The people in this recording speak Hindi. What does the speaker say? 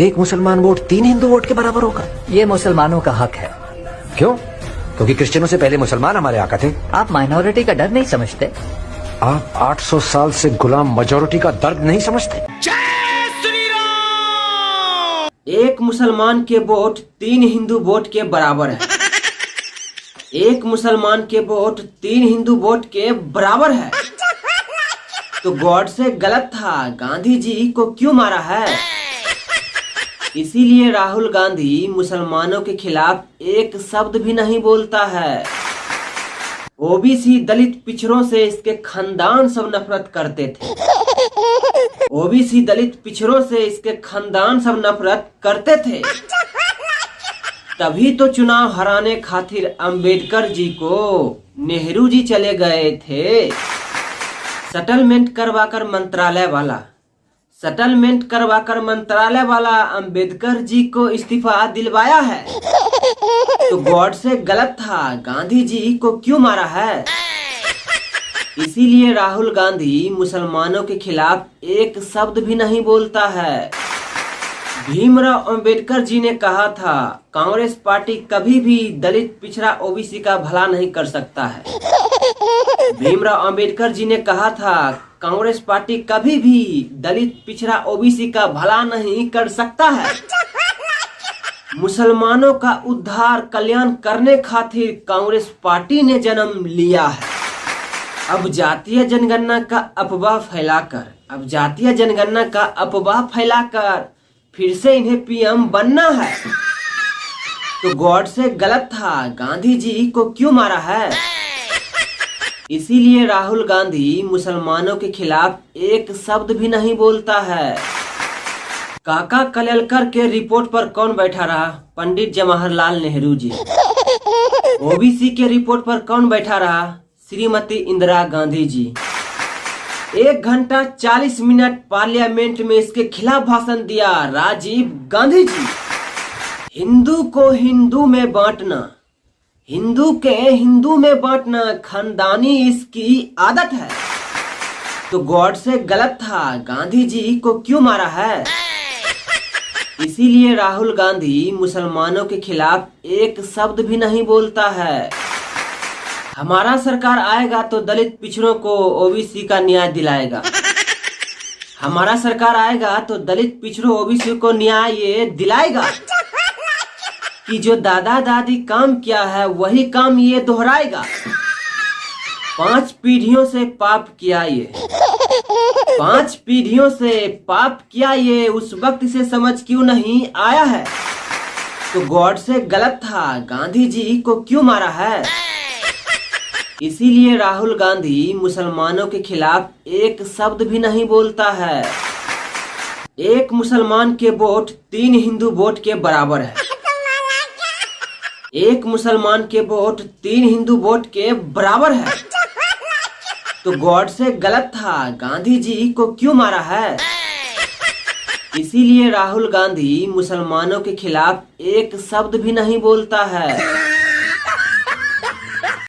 एक मुसलमान वोट 3 हिंदू वोट के बराबर होगा। ये मुसलमानों का हक है। क्यों? क्योंकि क्रिश्चियनों से पहले मुसलमान हमारे आका थे। आप माइनॉरिटी का डर नहीं समझते? आप 800 साल से गुलाम मेजॉरिटी का दर्द नहीं समझते? एक मुसलमान के वोट 3 हिंदू वोट के बराबर है। एक मुसलमान के वोट 3 हिंदू वोट के बराबर है। तो गॉडसे गलत था, गांधी जी को क्यों मारा है? इसीलिए राहुल गांधी मुसलमानों के खिलाफ एक शब्द भी नहीं बोलता है। ओबीसी दलित पिछड़ों से इसके खानदान सब नफरत करते थे। ओबीसी दलित पिछड़ों से इसके खानदान सब नफरत करते थे। तभी तो चुनाव हराने खातिर अंबेडकर जी को नेहरू जी चले गए थे। सेटलमेंट करवाकर मंत्रालय वाला अंबेडकर जी को इस्तीफा दिलवाया है। तो गॉड से गलत था, गांधी जी को क्यों मारा है? इसीलिए राहुल गांधी मुसलमानों के खिलाफ एक शब्द भी नहीं बोलता है। भीमराव अंबेडकर जी ने कहा था, कांग्रेस पार्टी कभी भी दलित पिछड़ा ओबीसी का भला नहीं कर सकता है। भीमराव अंबेडकर जी ने कहा था, कांग्रेस पार्टी कभी भी दलित पिछड़ा ओबीसी का भला नहीं कर सकता है। मुसलमानों का उद्धार कल्याण करने खातिर कांग्रेस पार्टी ने जन्म लिया है। अब जातीय जनगणना का अफवाह फैलाकर फिर से इन्हें पीएम बनना है। तो गॉड से गलत था, गांधी जी को क्यों मारा है? इसीलिए राहुल गांधी मुसलमानों के खिलाफ एक शब्द भी नहीं बोलता है। काका कलेलकर के रिपोर्ट पर कौन बैठा रहा? पंडित जवाहरलाल नेहरू जी। ओबीसी के रिपोर्ट पर कौन बैठा रहा? श्रीमती इंदिरा गांधी जी। 1 घंटा 40 मिनट पार्लियामेंट में इसके खिलाफ भाषण दिया राजीव गांधी जी। हिंदू को हिंदू में बांटना, हिंदू के हिंदू में बांटना खानदानी इसकी आदत है। तो गॉड से गलत था, गांधी जी को क्यों मारा है? इसीलिए राहुल गांधी मुसलमानों के खिलाफ एक शब्द भी नहीं बोलता है। हमारा सरकार आएगा तो दलित पिछड़ों को ओबीसी का न्याय दिलाएगा। हमारा सरकार आएगा तो दलित पिछड़ों ओबीसी को न्याय ये दिलाएगा कि जो दादा दादी काम किया है वही काम ये दोहराएगा। 5 पीढ़ियों से पाप किया ये, उस वक्त से समझ क्यों नहीं आया है? तो गॉड से गलत था, गांधी जी को क्यों मारा है? इसीलिए राहुल गांधी मुसलमानों के खिलाफ एक शब्द भी नहीं बोलता है। एक मुसलमान के वोट 3 हिंदू वोट के बराबर है। एक मुसलमान के वोट 3 हिंदू वोट के बराबर है। तो गॉड से गलत था, गांधी जी को क्यों मारा है? इसीलिए राहुल गांधी मुसलमानों के खिलाफ एक शब्द भी नहीं बोलता है।